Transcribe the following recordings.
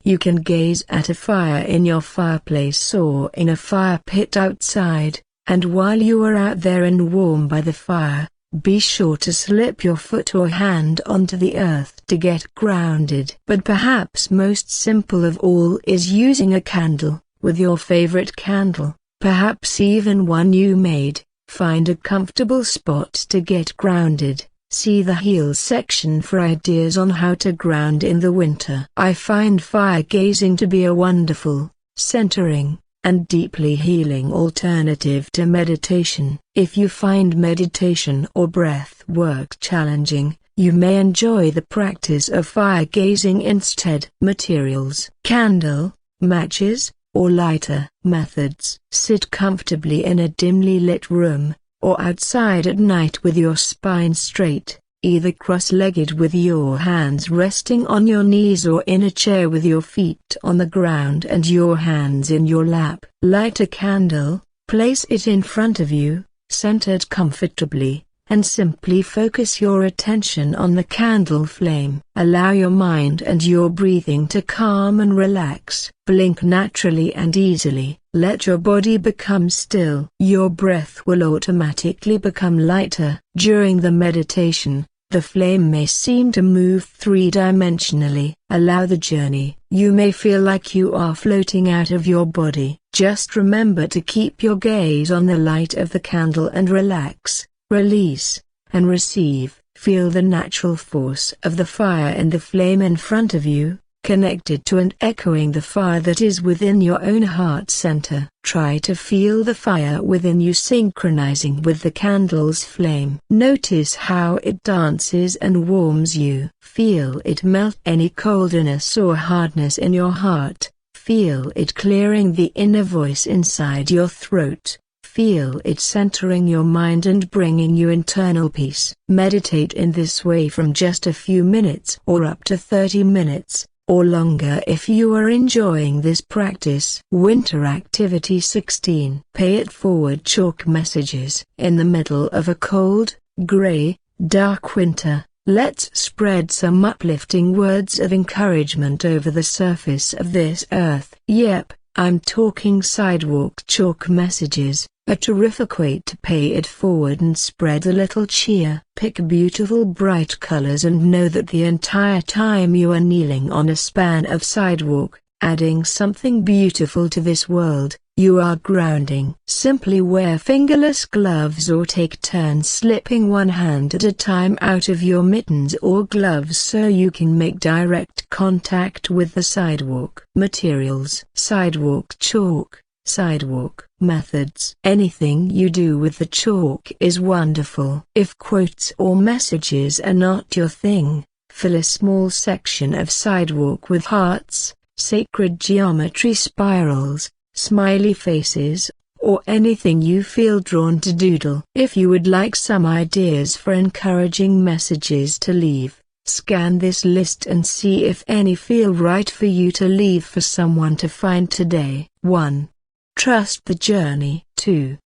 You can gaze at a fire in your fireplace or in a fire pit outside, and while you are out there and warm by the fire, be sure to slip your foot or hand onto the earth to get grounded. But perhaps most simple of all is using a candle, with your favorite candle, perhaps even one you made. Find a comfortable spot to get grounded. See the Heal section for ideas on how to ground in the winter. I find fire gazing to be a wonderful, centering, and deeply healing alternative to meditation. If you find meditation or breath work challenging, you may enjoy the practice of fire gazing instead. Materials: candle, matches, or lighter. Methods: sit comfortably in a dimly lit room, or outside at night with your spine straight, either cross-legged with your hands resting on your knees or in a chair with your feet on the ground and your hands in your lap. Light a candle, place it in front of you, centered comfortably, and simply focus your attention on the candle flame. Allow your mind and your breathing to calm and relax. Blink naturally and easily. Let your body become still. Your breath will automatically become lighter. During the meditation, the flame may seem to move three-dimensionally. Allow the journey. You may feel like you are floating out of your body. Just remember to keep your gaze on the light of the candle and relax. Release, and receive. Feel the natural force of the fire and the flame in front of you, connected to and echoing the fire that is within your own heart center. Try to feel the fire within you synchronizing with the candle's flame. Notice how it dances and warms you. Feel it melt any coldness or hardness in your heart. Feel it clearing the inner voice inside your throat. Feel it centering your mind and bringing you internal peace. Meditate in this way from just a few minutes or up to 30 minutes, or longer if you are enjoying this practice. Winter Activity 16. Pay it forward. Chalk messages. In the middle of a cold, gray, dark winter, let's spread some uplifting words of encouragement over the surface of this earth. Yep, I'm talking sidewalk chalk messages. A terrific way to pay it forward and spread a little cheer. Pick beautiful bright colors and know that the entire time you are kneeling on a span of sidewalk, adding something beautiful to this world, you are grounding. Simply wear fingerless gloves or take turns slipping one hand at a time out of your mittens or gloves so you can make direct contact with the sidewalk. Materials: sidewalk chalk. Sidewalk. Methods: anything you do with the chalk is wonderful. If quotes or messages are not your thing, fill a small section of sidewalk with hearts, sacred geometry spirals, smiley faces, or anything you feel drawn to doodle. If you would like some ideas for encouraging messages to leave, scan this list and see if any feel right for you to leave for someone to find today. 1. Trust the journey. 2.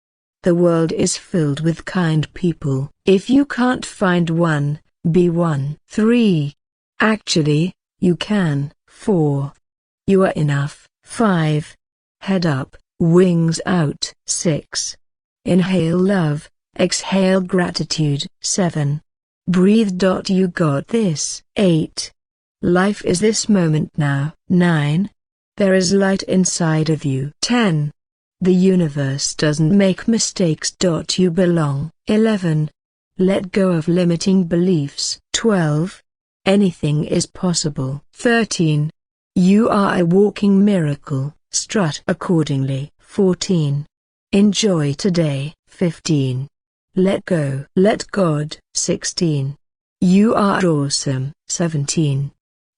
The world is filled with kind people. If you can't find one, be one. 3. Actually, you can. 4. You are enough. 5. Head up, wings out. 6. Inhale love, exhale gratitude. 7. Breathe. You got this. 8. Life is this moment now. 9. There is light inside of you. 10. The universe doesn't make mistakes. You belong. 11. Let go of limiting beliefs. 12. Anything is possible. 13. You are a walking miracle. Strut accordingly. 14. Enjoy today. 15. Let go. Let God. 16. You are awesome. 17.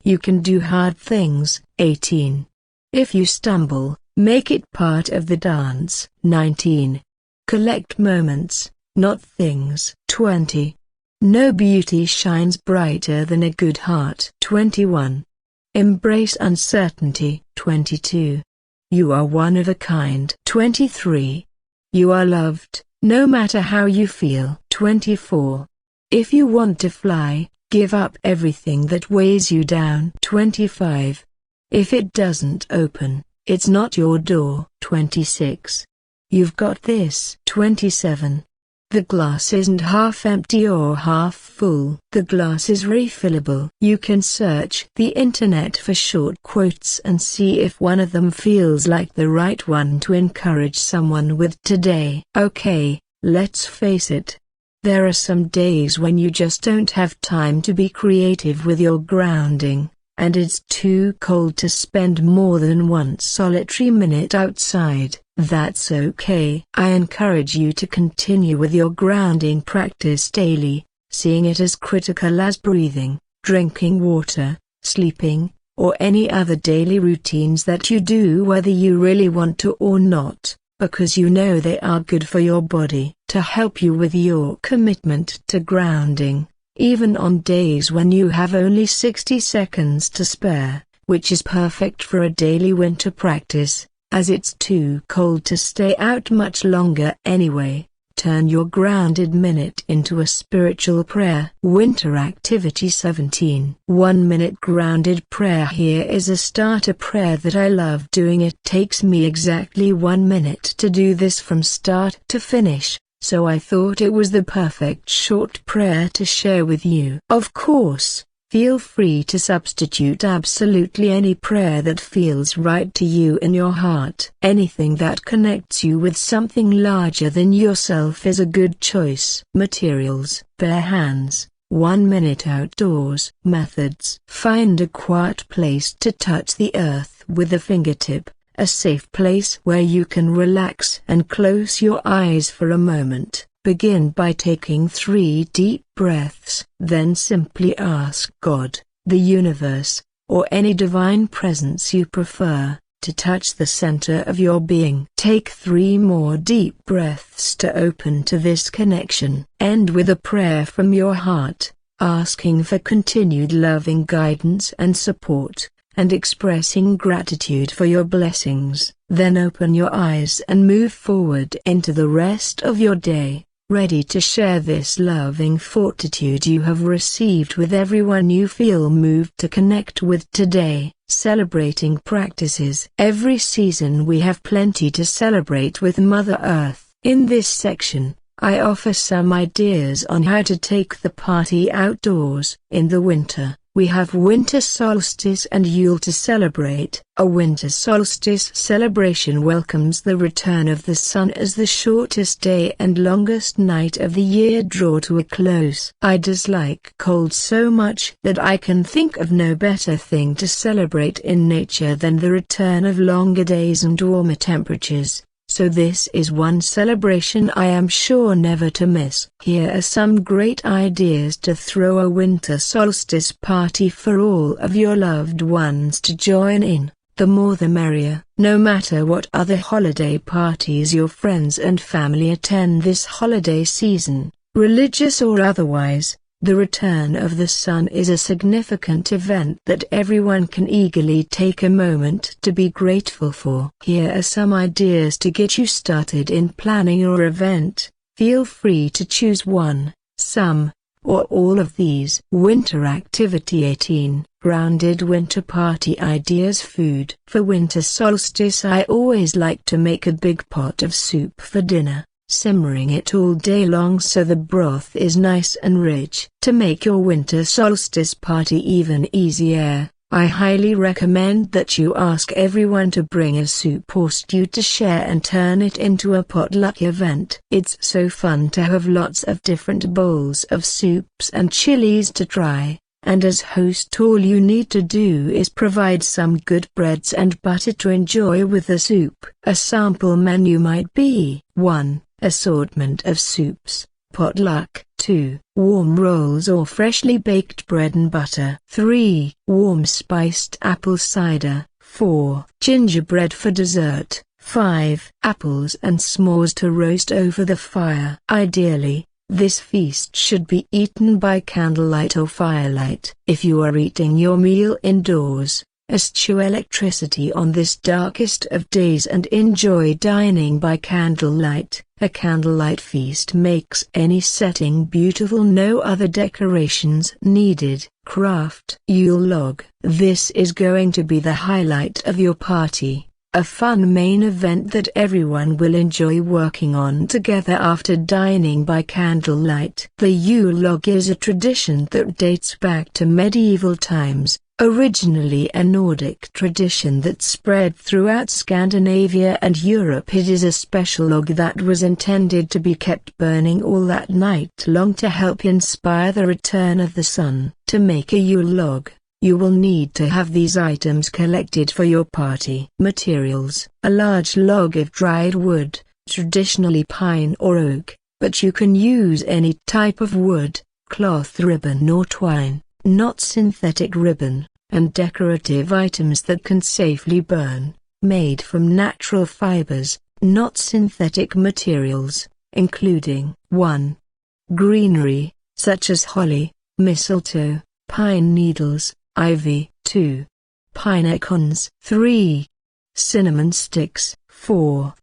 You can do hard things. 18. If you stumble, make it part of the dance. 19. Collect moments, not things. 20. No beauty shines brighter than a good heart. 21. Embrace uncertainty. 22. You are one of a kind. 23. You are loved, no matter how you feel. 24. If you want to fly, give up everything that weighs you down. 25. If it doesn't open, it's not your door. 26. You've got this. 27. The glass isn't half empty or half full. The glass is refillable. You can search the internet for short quotes and see if one of them feels like the right one to encourage someone with today. Okay, let's face it. There are some days when you just don't have time to be creative with your grounding, and it's too cold to spend more than one solitary minute outside. That's okay. I encourage you to continue with your grounding practice daily, seeing it as critical as breathing, drinking water, sleeping, or any other daily routines that you do whether you really want to or not, because you know they are good for your body. To help you with your commitment to grounding, even on days when you have only 60 seconds to spare, which is perfect for a daily winter practice, as it's too cold to stay out much longer anyway. Turn your grounded minute into a spiritual prayer. Winter Activity 17. 1 minute grounded prayer. Here is a starter prayer that I love doing. It takes me exactly 1 minute to do this from start to finish, so I thought it was the perfect short prayer to share with you. Of course, feel free to substitute absolutely any prayer that feels right to you in your heart. Anything that connects you with something larger than yourself is a good choice. Materials: bare hands, 1 minute outdoors. Methods: find a quiet place to touch the earth with a fingertip, a safe place where you can relax and close your eyes for a moment. Begin by taking 3 deep breaths. Then simply ask God, the universe, or any divine presence you prefer, to touch the center of your being. Take 3 more deep breaths to open to this connection. End with a prayer from your heart, asking for continued loving guidance and support, and expressing gratitude for your blessings. Then open your eyes and move forward into the rest of your day, ready to share this loving fortitude you have received with everyone you feel moved to connect with today. Celebrating practices. Every season we have plenty to celebrate with Mother Earth. In this section, I offer some ideas on how to take the party outdoors. In the winter, we have winter solstice and Yule to celebrate. A winter solstice celebration welcomes the return of the sun as the shortest day and longest night of the year draw to a close. I dislike cold so much that I can think of no better thing to celebrate in nature than the return of longer days and warmer temperatures. So this is one celebration I am sure never to miss. Here are some great ideas to throw a winter solstice party for all of your loved ones to join in. The more the merrier. No matter what other holiday parties your friends and family attend this holiday season, religious or otherwise, the return of the sun is a significant event that everyone can eagerly take a moment to be grateful for. Here are some ideas to get you started in planning your event. Feel free to choose one, some, or all of these. Winter Activity 18. Grounded winter party ideas. Food. For winter solstice I always like to make a big pot of soup for dinner, simmering it all day long so the broth is nice and rich. To make your winter solstice party even easier, I highly recommend that you ask everyone to bring a soup or stew to share and turn it into a potluck event. It's so fun to have lots of different bowls of soups and chilies to try, and as host all you need to do is provide some good breads and butter to enjoy with the soup. A sample menu might be: 1. Assortment of soups, potluck. 2. Warm rolls or freshly baked bread and butter. 3. Warm spiced apple cider. 4. Gingerbread for dessert. 5. Apples and s'mores to roast over the fire. Ideally, this feast should be eaten by candlelight or firelight. If you are eating your meal indoors, eschew electricity on this darkest of days and enjoy dining by candlelight. A candlelight feast makes any setting beautiful. No other decorations needed. Craft Yule log. This is going to be the highlight of your party. A fun main event that everyone will enjoy working on together after dining by candlelight. The Yule log is a tradition that dates back to medieval times. Originally a Nordic tradition that spread throughout Scandinavia and Europe, it is a special log that was intended to be kept burning all that night long to help inspire the return of the sun. To make a Yule log, you will need to have these items collected for your party. Materials: a large log of dried wood, traditionally pine or oak, but you can use any type of wood, cloth, ribbon or twine, not synthetic ribbon, and decorative items that can safely burn, made from natural fibers, not synthetic materials, including 1. Greenery, such as holly, mistletoe, pine needles, ivy. 2. Pine acorns. 3. Cinnamon sticks. 4.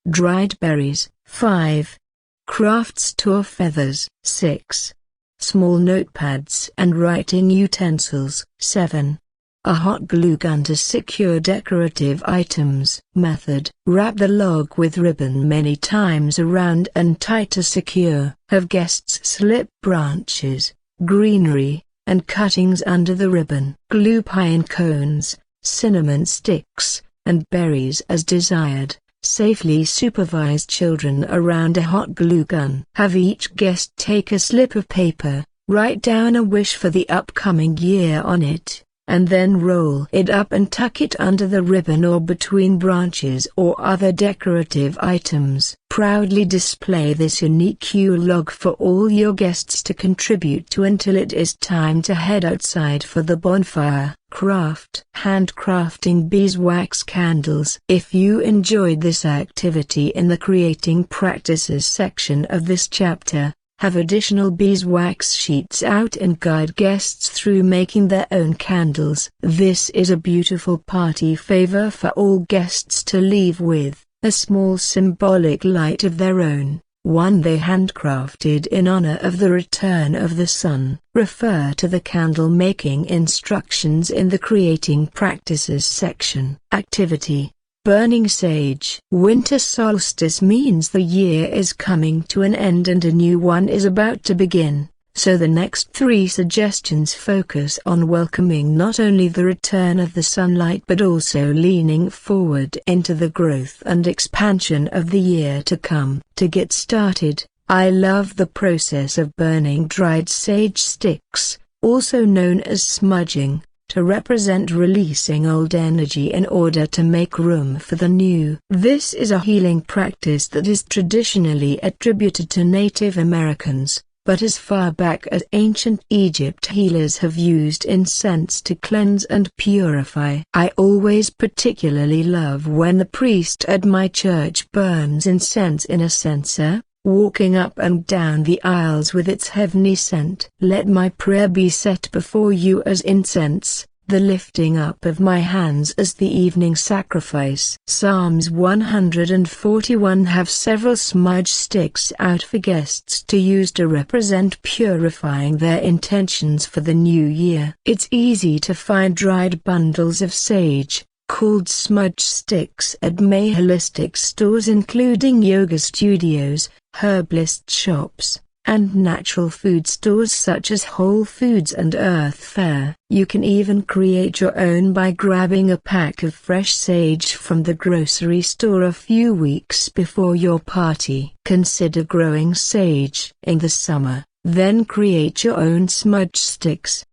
Dried berries. 5. Craft store feathers. 6. Small notepads and writing utensils. 7. A hot glue gun to secure decorative items. Method: wrap the log with ribbon many times around and tie to secure. Have guests slip branches, greenery, and cuttings under the ribbon. Glue pine cones, cinnamon sticks, and berries as desired. Safely supervise children around a hot glue gun. Have each guest take a slip of paper, write down a wish for the upcoming year on it, and then roll it up and tuck it under the ribbon or between branches or other decorative items. Proudly display this unique Yule log for all your guests to contribute to until it is time to head outside for the bonfire. Craft: handcrafting beeswax candles. If you enjoyed this activity in the creating practices section of this chapter, have additional beeswax sheets out and guide guests through making their own candles. This is a beautiful party favor for all guests to leave with, a small symbolic light of their own, one they handcrafted in honor of the return of the sun. Refer to the candle making instructions in the creating practices section. Activity: burning sage. Winter solstice means the year is coming to an end and a new one is about to begin, so the next 3 suggestions focus on welcoming not only the return of the sunlight but also leaning forward into the growth and expansion of the year to come. To get started, I love the process of burning dried sage sticks, also known as smudging, to represent releasing old energy in order to make room for the new. This is a healing practice that is traditionally attributed to Native Americans, but as far back as ancient Egypt healers have used incense to cleanse and purify. I always particularly love when the priest at my church burns incense in a censer, walking up and down the aisles with its heavenly scent. Let my prayer be set before you as incense, the lifting up of my hands as the evening sacrifice. Psalms 141 have several smudge sticks out for guests to use to represent purifying their intentions for the new year. It's easy to find dried bundles of sage, called smudge sticks, at many holistic stores including yoga studios, herbalist shops, and natural food stores such as Whole Foods and Earth Fare. You can even create your own by grabbing a pack of fresh sage from the grocery store a few weeks before your party. Consider growing sage in the summer, then create your own smudge sticks.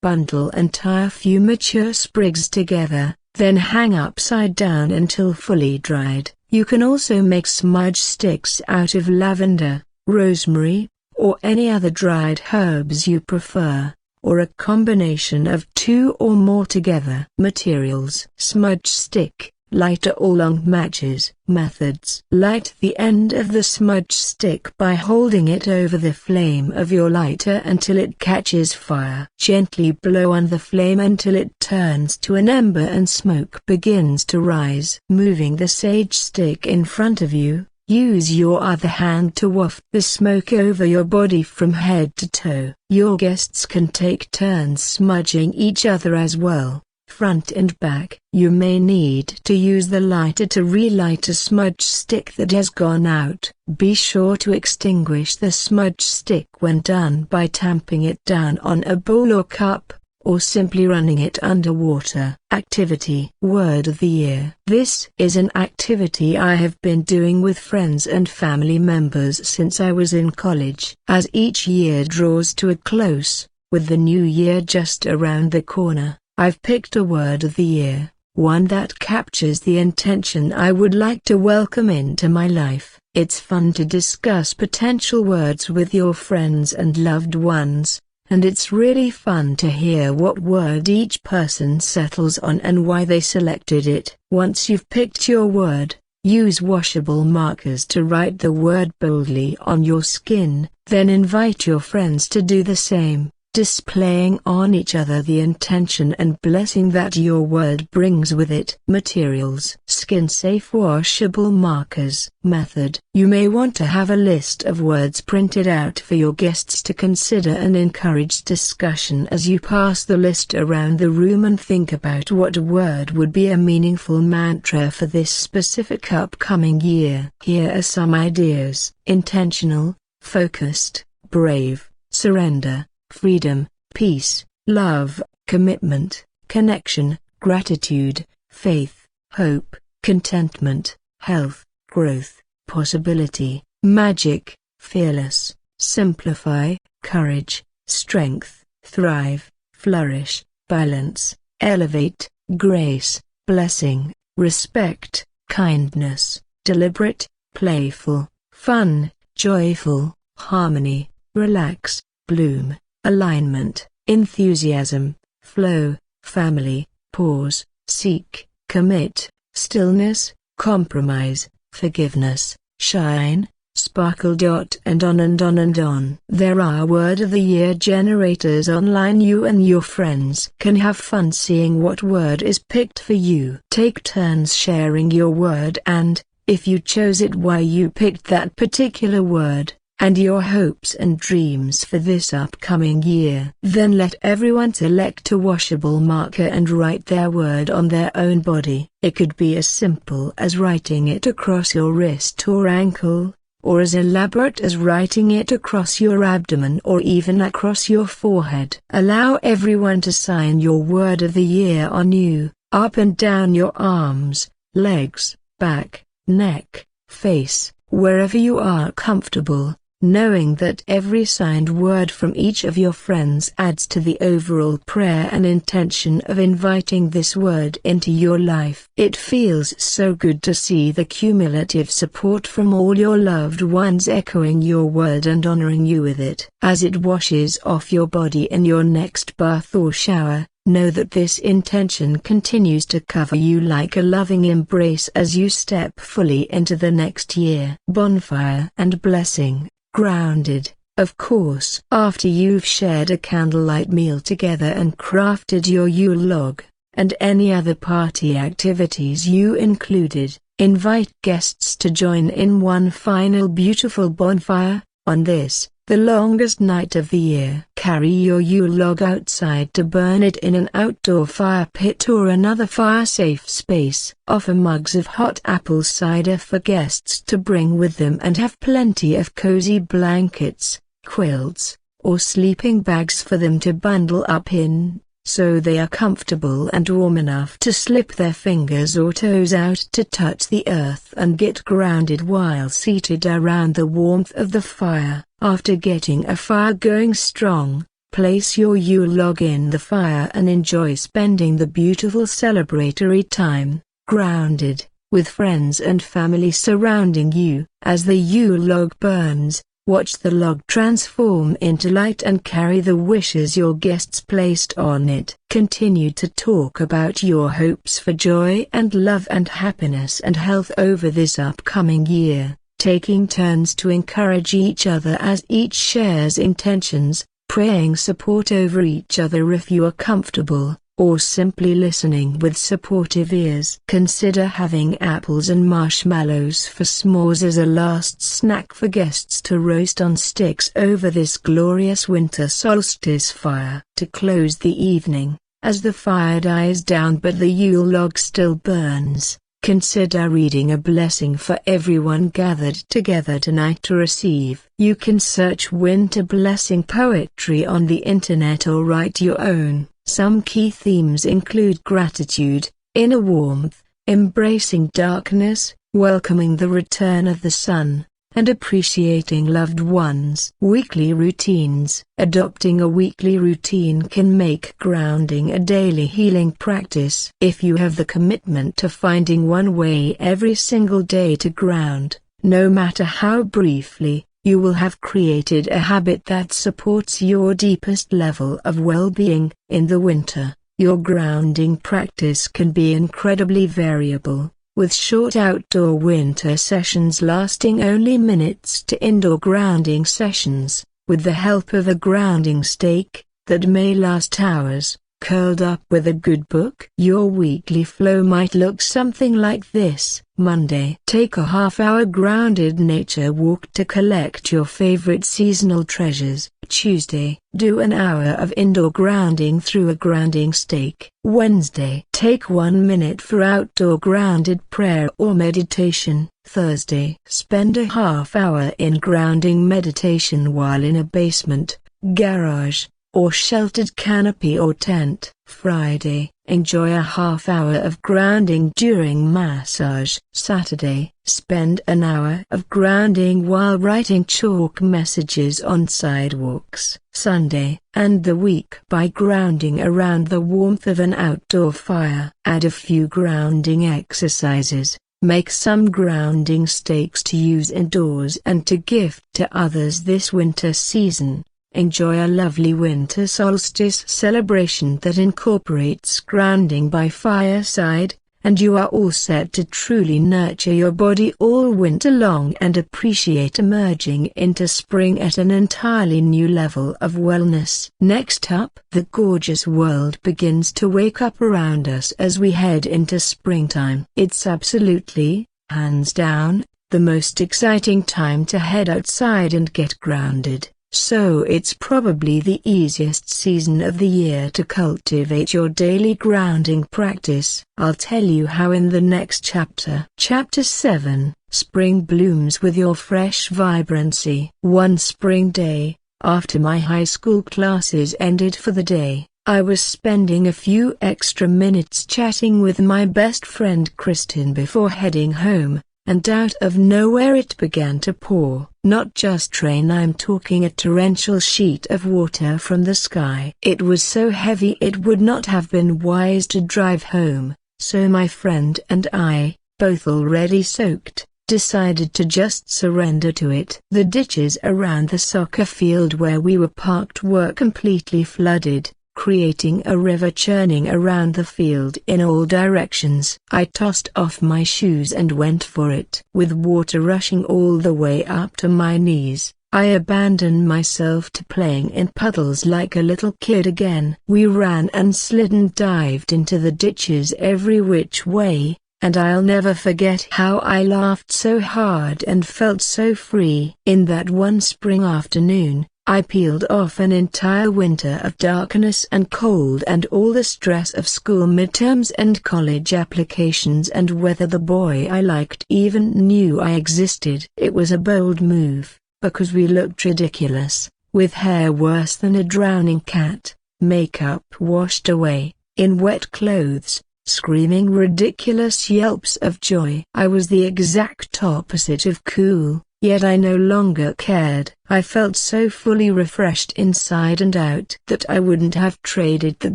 Bundle and tie a few mature sprigs together, then hang upside down until fully dried. You can also make smudge sticks out of lavender, rosemary, or any other dried herbs you prefer, or a combination of 2 or more together. Materials: smudge stick, lighter or long matches. Methods: light the end of the smudge stick by holding it over the flame of your lighter until it catches fire. Gently blow on the flame until it turns to an ember and smoke begins to rise. Moving the sage stick in front of you, Use your other hand to waft the smoke over your body from head to toe. Your guests can take turns smudging each other as well, front and back. You may need to use the lighter to relight a smudge stick that has gone out. Be sure to extinguish the smudge stick when done by tamping it down on a bowl or cup, or simply running it under water. Activity. Word of the Year. This is an activity I have been doing with friends and family members since I was in college. As each year draws to a close, with the new year just around the corner, I've picked a word of the year, one that captures the intention I would like to welcome into my life. It's fun to discuss potential words with your friends and loved ones, and it's really fun to hear what word each person settles on and why they selected it. Once you've picked your word, use washable markers to write the word boldly on your skin, then invite your friends to do the same, displaying on each other the intention and blessing that your word brings with it. Materials. Skin-safe washable markers. Method. You may want to have a list of words printed out for your guests to consider and encourage discussion as you pass the list around the room and think about what word would be a meaningful mantra for this specific upcoming year. Here are some ideas: intentional, focused, brave, surrender, freedom, peace, love, commitment, connection, gratitude, faith, hope, contentment, health, growth, possibility, magic, fearless, simplify, courage, strength, thrive, flourish, balance, elevate, grace, blessing, respect, kindness, deliberate, playful, fun, joyful, harmony, relax, bloom, alignment, enthusiasm, flow, family, pause, seek, commit, stillness, compromise, forgiveness, shine, sparkle. And on and on and on. There are word of the year generators online. You and your friends can have fun seeing what word is picked for you. Take turns sharing your word and, if you chose it, why you picked that particular word, and your hopes and dreams for this upcoming year. Then let everyone select a washable marker and write their word on their own body. It could be as simple as writing it across your wrist or ankle, or as elaborate as writing it across your abdomen or even across your forehead. Allow everyone to sign your word of the year on you, up and down your arms, legs, back, neck, face, wherever you are comfortable, knowing that every signed word from each of your friends adds to the overall prayer and intention of inviting this word into your life. It feels so good to see the cumulative support from all your loved ones echoing your word and honoring you with it. As it washes off your body in your next bath or shower, know that this intention continues to cover you like a loving embrace as you step fully into the next year. Bonfire and blessing. Grounded, of course. After you've shared a candlelight meal together and crafted your Yule log, and any other party activities you included, invite guests to join in one final beautiful bonfire. On this, the longest night of the year, carry your Yule log outside to burn it in an outdoor fire pit or another fire-safe space. Offer mugs of hot apple cider for guests to bring with them and have plenty of cozy blankets, quilts, or sleeping bags for them to bundle up in, so they are comfortable and warm enough to slip their fingers or toes out to touch the earth and get grounded while seated around the warmth of the fire. After getting a fire going strong, place your Yule log in the fire and enjoy spending the beautiful celebratory time, grounded, with friends and family surrounding you. As the Yule log burns, watch the log transform into light and carry the wishes your guests placed on it. Continue to talk about your hopes for joy and love and happiness and health over this upcoming year, taking turns to encourage each other as each shares intentions, praying support over each other if you are comfortable, or simply listening with supportive ears. Consider having apples and marshmallows for s'mores as a last snack for guests to roast on sticks over this glorious winter solstice fire. To close the evening, as the fire dies down but the Yule log still burns, consider reading a blessing for everyone gathered together tonight to receive. You can search winter blessing poetry on the internet or write your own. Some key themes include gratitude, inner warmth, embracing darkness, welcoming the return of the sun, and appreciating loved ones. Weekly routines. Adopting a weekly routine can make grounding a daily healing practice. If you have the commitment to finding one way every single day to ground, no matter how briefly, you will have created a habit that supports your deepest level of well-being. In the winter, your grounding practice can be incredibly variable, with short outdoor winter sessions lasting only minutes to indoor grounding sessions, with the help of a grounding stake, that may last hours, curled up with a good book. Your weekly flow might look something like this. Monday. Take a half-hour grounded nature walk to collect your favorite seasonal treasures. Tuesday. Do an hour of indoor grounding through a grounding stake. Wednesday. Take 1 minute for outdoor grounded prayer or meditation. Thursday. Spend a half-hour in grounding meditation while in a basement, garage, or sheltered canopy or tent. Friday. Enjoy a half-hour of grounding during massage. Saturday. Spend an hour of grounding while writing chalk messages on sidewalks. Sunday. End the week by grounding around the warmth of an outdoor fire. Add a few grounding exercises. Make some grounding stakes to use indoors and to gift to others this winter season. Enjoy a lovely winter solstice celebration that incorporates grounding by fireside, and you are all set to truly nurture your body all winter long and appreciate emerging into spring at an entirely new level of wellness. Next up, the gorgeous world begins to wake up around us as we head into springtime. It's absolutely, hands down, the most exciting time to head outside and get grounded. So it's probably the easiest season of the year to cultivate your daily grounding practice. I'll tell you how in the next chapter. Chapter 7, Spring Blooms with Your Fresh Vibrancy. One spring day, after my high school classes ended for the day, I was spending a few extra minutes chatting with my best friend Kristen before heading home. And out of nowhere it began to pour. Not just rain, I'm talking a torrential sheet of water from the sky. It was so heavy it would not have been wise to drive home, so my friend and I, both already soaked, decided to just surrender to it. The ditches around the soccer field where we were parked were completely flooded, creating a river churning around the field in all directions. I tossed off my shoes and went for it. With water rushing all the way up to my knees, I abandoned myself to playing in puddles like a little kid again. We ran and slid and dived into the ditches every which way, and I'll never forget how I laughed so hard and felt so free. In that one spring afternoon, I peeled off an entire winter of darkness and cold and all the stress of school midterms and college applications and whether the boy I liked even knew I existed. It was a bold move, because we looked ridiculous, with hair worse than a drowning cat, makeup washed away, in wet clothes, screaming ridiculous yelps of joy. I was the exact opposite of cool. Yet I no longer cared. I felt so fully refreshed inside and out that I wouldn't have traded that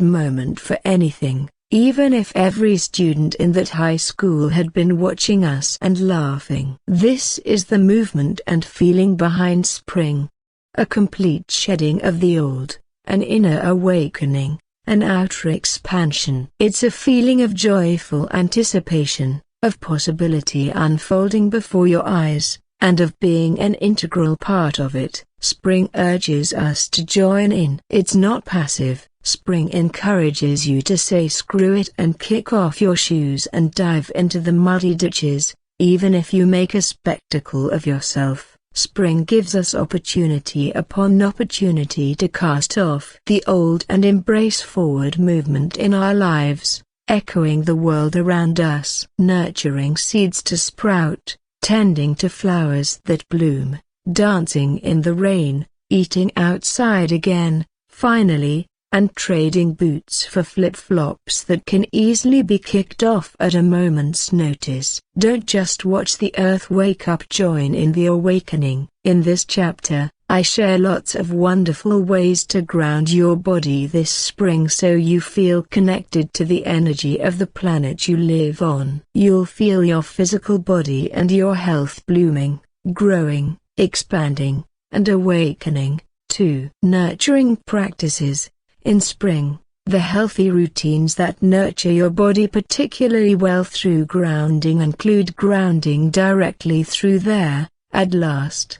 moment for anything, even if every student in that high school had been watching us and laughing. This is the movement and feeling behind spring. A complete shedding of the old, an inner awakening, an outer expansion. It's a feeling of joyful anticipation, of possibility unfolding before your eyes, and of being an integral part of it. Spring urges us to join in. It's not passive, Spring encourages you to say screw it and kick off your shoes and dive into the muddy ditches, even if you make a spectacle of yourself. Spring gives us opportunity upon opportunity to cast off the old and embrace forward movement in our lives, echoing the world around us, nurturing seeds to sprout, tending to flowers that bloom, dancing in the rain, eating outside again, finally, and trading boots for flip-flops that can easily be kicked off at a moment's notice. Don't just watch the earth wake up, join in the awakening. In this chapter, I share lots of wonderful ways to ground your body this spring so you feel connected to the energy of the planet you live on. You'll feel your physical body and your health blooming, growing, expanding, and awakening. 2. Nurturing practices. In spring, the healthy routines that nurture your body particularly well through grounding include grounding directly through there, at last.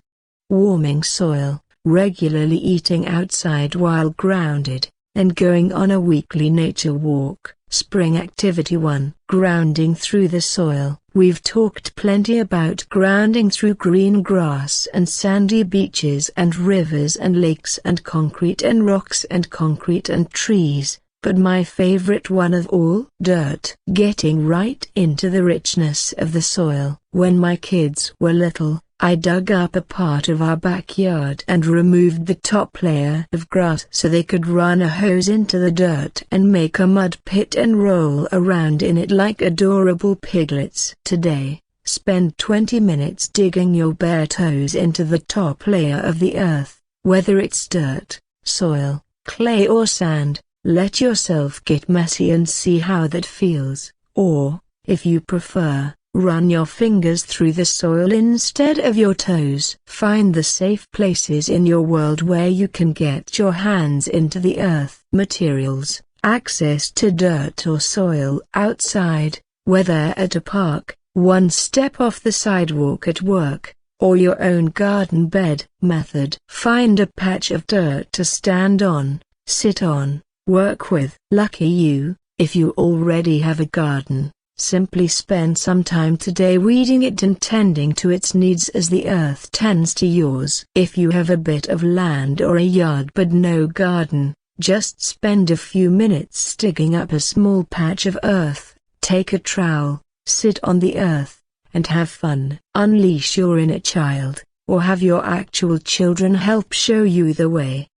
Warming soil, regularly eating outside while grounded, and going on a weekly nature walk. Spring Activity 1. Grounding through the soil. We've talked plenty about grounding through green grass and sandy beaches and rivers and lakes and concrete and rocks and concrete and trees, but my favorite one of all? Dirt. Getting right into the richness of the soil. When my kids were little, I dug up a part of our backyard and removed the top layer of grass so they could run a hose into the dirt and make a mud pit and roll around in it like adorable piglets. Today, spend 20 minutes digging your bare toes into the top layer of the earth, whether it's dirt, soil, clay or sand. Let yourself get messy and see how that feels. Or, if you prefer, run your fingers through the soil instead of your toes. Find the safe places in your world where you can get your hands into the earth. Materials. Access to dirt or soil outside, whether at a park, one step off the sidewalk at work, or your own garden bed. Method. Find a patch of dirt to stand on, sit on, work with. Lucky you, if you already have a garden. Simply spend some time today weeding it and tending to its needs as the earth tends to yours. If you have a bit of land or a yard but no garden, just spend a few minutes digging up a small patch of earth, take a trowel, sit on the earth, and have fun. Unleash your inner child, or have your actual children help show you the way.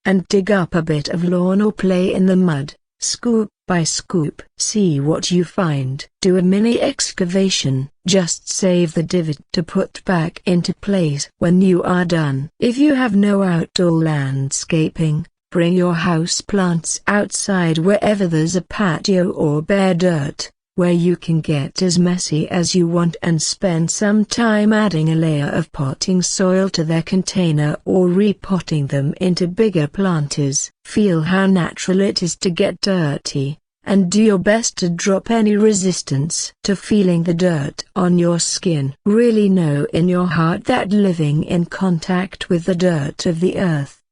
And dig up a bit of lawn or play in the mud. Scoop by scoop. See what you find. Do a mini excavation. Just save the divot to put back into place when you are done. If you have no outdoor landscaping, bring your house plants outside wherever there's a patio or bare dirt, where you can get as messy as you want and spend some time adding a layer of potting soil to their container or repotting them into bigger planters. Feel how natural it is to get dirty, and do your best to drop any resistance to feeling the dirt on your skin. Really know in your heart that living in contact with the dirt of the earth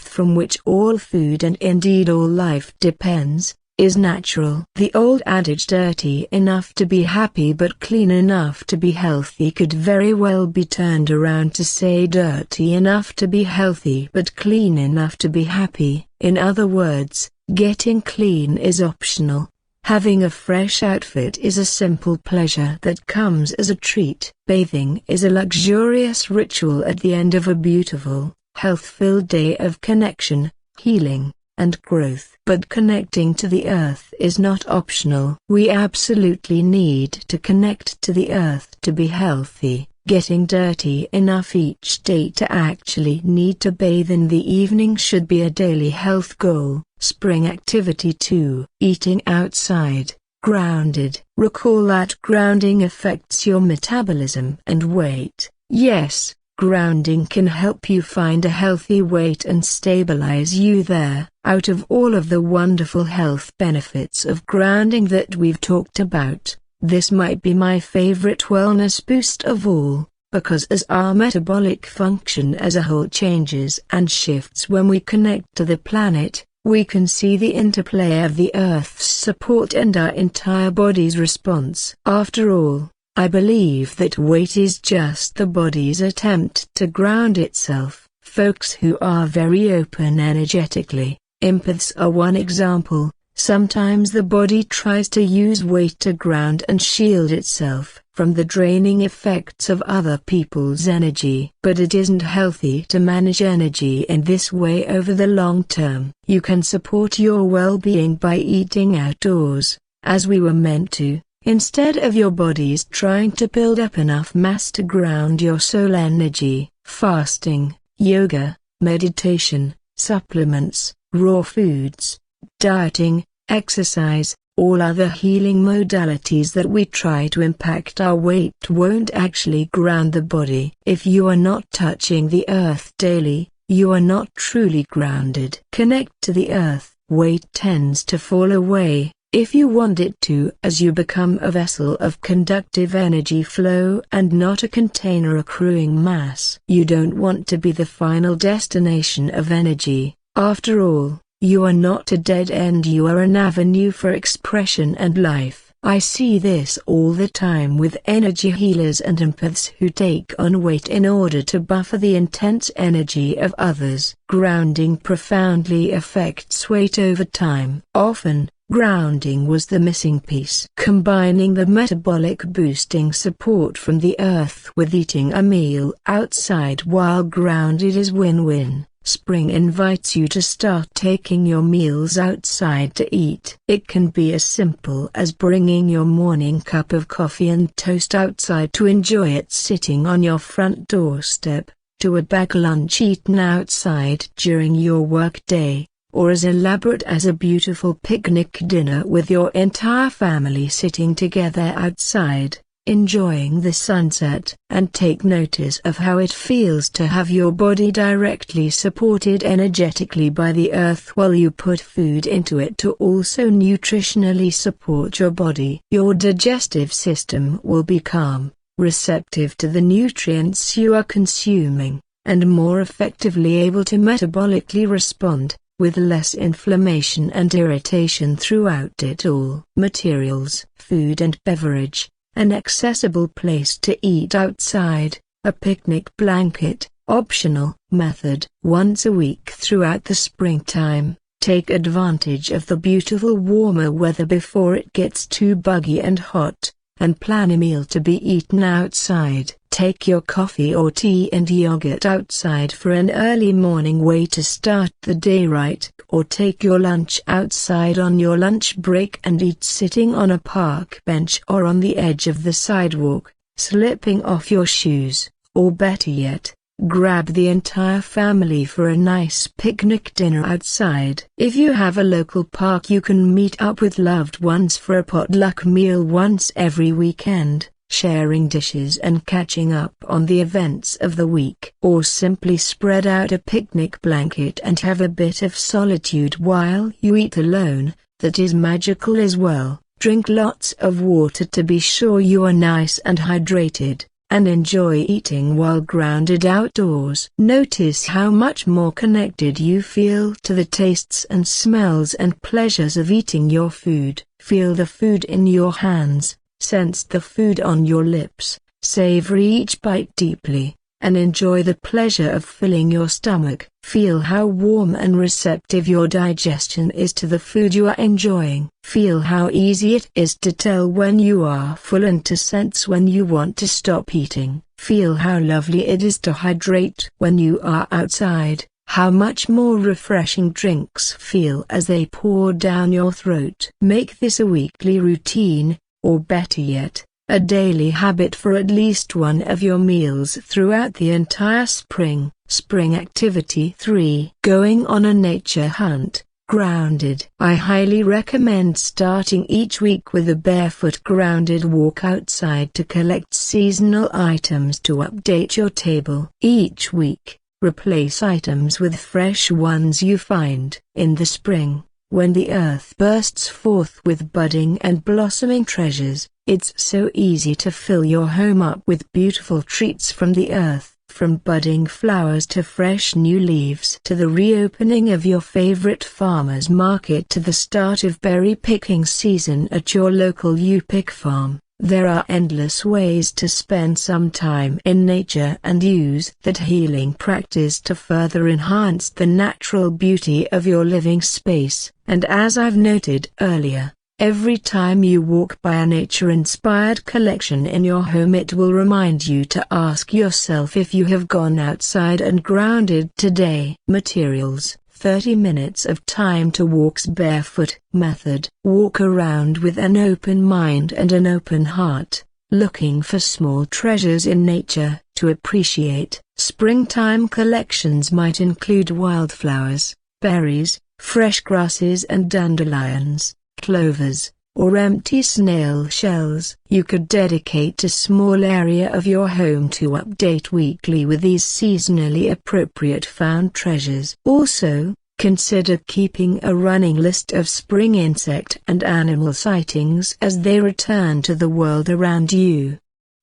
from which all food and indeed all life depends, is natural. The old adage dirty enough to be happy but clean enough to be healthy could very well be turned around to say dirty enough to be healthy but clean enough to be happy. In other words, getting clean is optional. Having a fresh outfit is a simple pleasure that comes as a treat. Bathing is a luxurious ritual at the end of a beautiful, health-filled day of connection, healing, and growth. But connecting to the earth is not optional. We absolutely need to connect to the earth to be healthy. Getting dirty enough each day to actually need to bathe in the evening should be a daily health goal. Spring Activity 2. Eating outside. Grounded. Recall that grounding affects your metabolism and weight. Yes, grounding can help you find a healthy weight and stabilize you there. Out of all of the wonderful health benefits of grounding that we've talked about, this might be my favorite wellness boost of all, because as our metabolic function as a whole changes and shifts when we connect to the planet, we can see the interplay of the Earth's support and our entire body's response. After all, I believe that weight is just the body's attempt to ground itself. Folks who are very open energetically, empaths are one example. Sometimes the body tries to use weight to ground and shield itself from the draining effects of other people's energy. But it isn't healthy to manage energy in this way over the long term. You can support your well-being by eating outdoors, as we were meant to, instead of your body's trying to build up enough mass to ground your soul energy. Fasting, yoga, meditation, supplements, raw foods, dieting, exercise, all other healing modalities that we try to impact our weight won't actually ground the body. If you are not touching the earth daily, you are not truly grounded. Connect to the earth. Weight tends to fall away, if you want it to, as you become a vessel of conductive energy flow and not a container accruing mass. You don't want to be the final destination of energy. After all, you are not a dead end, you are an avenue for expression and life. I see this all the time with energy healers and empaths who take on weight in order to buffer the intense energy of others. Grounding profoundly affects weight over time. Often, grounding was the missing piece. Combining the metabolic boosting support from the earth with eating a meal outside while grounded is win-win. Spring invites you to start taking your meals outside to eat. It can be as simple as bringing your morning cup of coffee and toast outside to enjoy it sitting on your front doorstep, to a bag lunch eaten outside during your workday, or as elaborate as a beautiful picnic dinner with your entire family sitting together outside, enjoying the sunset. And take notice of how it feels to have your body directly supported energetically by the earth while you put food into it to also nutritionally support your body. Your digestive system will be calm, receptive to the nutrients you are consuming, and more effectively able to metabolically respond, with less inflammation and irritation throughout it all. Materials, food and beverage, an accessible place to eat outside, a picnic blanket, optional. Method: once a week throughout the springtime, take advantage of the beautiful warmer weather before it gets too buggy and hot, and plan a meal to be eaten outside. Take your coffee or tea and yogurt outside for an early morning way to start the day right, or take your lunch outside on your lunch break and eat sitting on a park bench or on the edge of the sidewalk, slipping off your shoes, or better yet, grab the entire family for a nice picnic dinner outside. If you have a local park, you can meet up with loved ones for a potluck meal once every weekend, sharing dishes and catching up on the events of the week. Or simply spread out a picnic blanket and have a bit of solitude while you eat alone. That is magical as well. Drink lots of water to be sure you are nice and hydrated, and enjoy eating while grounded outdoors. Notice how much more connected you feel to the tastes and smells and pleasures of eating your food. Feel the food in your hands, sense the food on your lips, savor each bite deeply, and enjoy the pleasure of filling your stomach. Feel how warm and receptive your digestion is to the food you are enjoying. Feel how easy it is to tell when you are full and to sense when you want to stop eating. Feel how lovely it is to hydrate when you are outside, how much more refreshing drinks feel as they pour down your throat. Make this a weekly routine, or better yet, a daily habit for at least one of your meals throughout the entire spring. Spring activity 3. Going on a nature hunt. Grounded. I highly recommend starting each week with a barefoot grounded walk outside to collect seasonal items to update your table. Each week, replace items with fresh ones you find. In the spring, when the earth bursts forth with budding and blossoming treasures, it's so easy to fill your home up with beautiful treats from the earth. From budding flowers to fresh new leaves to the reopening of your favorite farmer's market to the start of berry picking season at your local U-Pick farm, there are endless ways to spend some time in nature and use that healing practice to further enhance the natural beauty of your living space. And as I've noted earlier, every time you walk by a nature-inspired collection in your home, it will remind you to ask yourself if you have gone outside and grounded today. Materials: 30 minutes of time to walks barefoot. Method: walk around with an open mind and an open heart, looking for small treasures in nature to appreciate. Springtime collections might include wildflowers, berries, fresh grasses and dandelions, clovers, or empty snail shells. You could dedicate a small area of your home to update weekly with these seasonally appropriate found treasures. Also, consider keeping a running list of spring insect and animal sightings as they return to the world around you.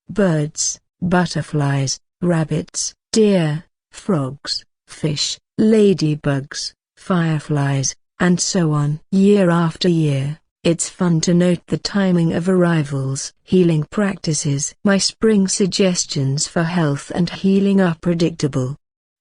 Birds, butterflies, rabbits, deer, frogs, fish, ladybugs, fireflies, and so on. Year after year, it's fun to note the timing of arrivals. Healing practices. My spring suggestions for health and healing are predictable.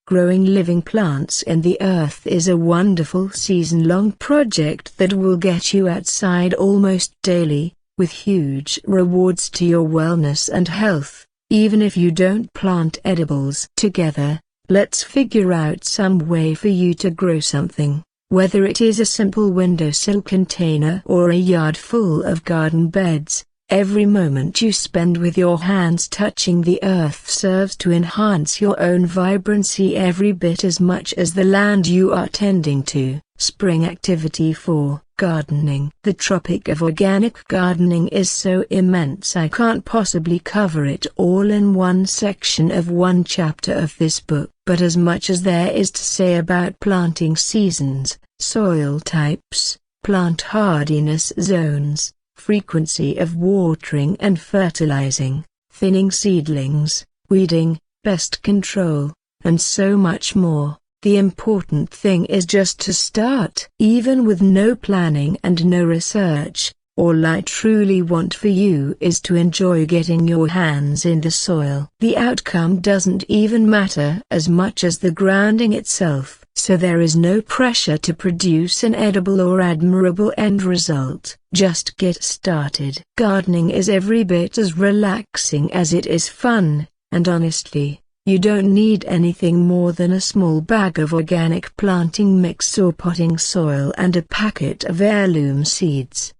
Growing living plants in the earth is a wonderful season-long project that will get you outside almost daily, with huge rewards to your wellness and health. Even if you don't plant edibles together, let's figure out some way for you to grow something. Whether it is a simple windowsill container or a yard full of garden beds, every moment you spend with your hands touching the earth serves to enhance your own vibrancy every bit as much as the land you are tending to. Spring activity 4. Gardening. The topic of organic gardening is so immense I can't possibly cover it all in one section of one chapter of this book. But as much as there is to say about planting seasons, soil types, plant hardiness zones, frequency of watering and fertilizing, thinning seedlings, weeding, pest control, and so much more, the important thing is just to start. Even with no planning and no research, all I truly want for you is to enjoy getting your hands in the soil. The outcome doesn't even matter as much as the grounding itself, so there is no pressure to produce an edible or admirable end result. Just get started. Gardening is every bit as relaxing as it is fun, and honestly, you don't need anything more than a small bag of organic planting mix or potting soil and a packet of heirloom seeds.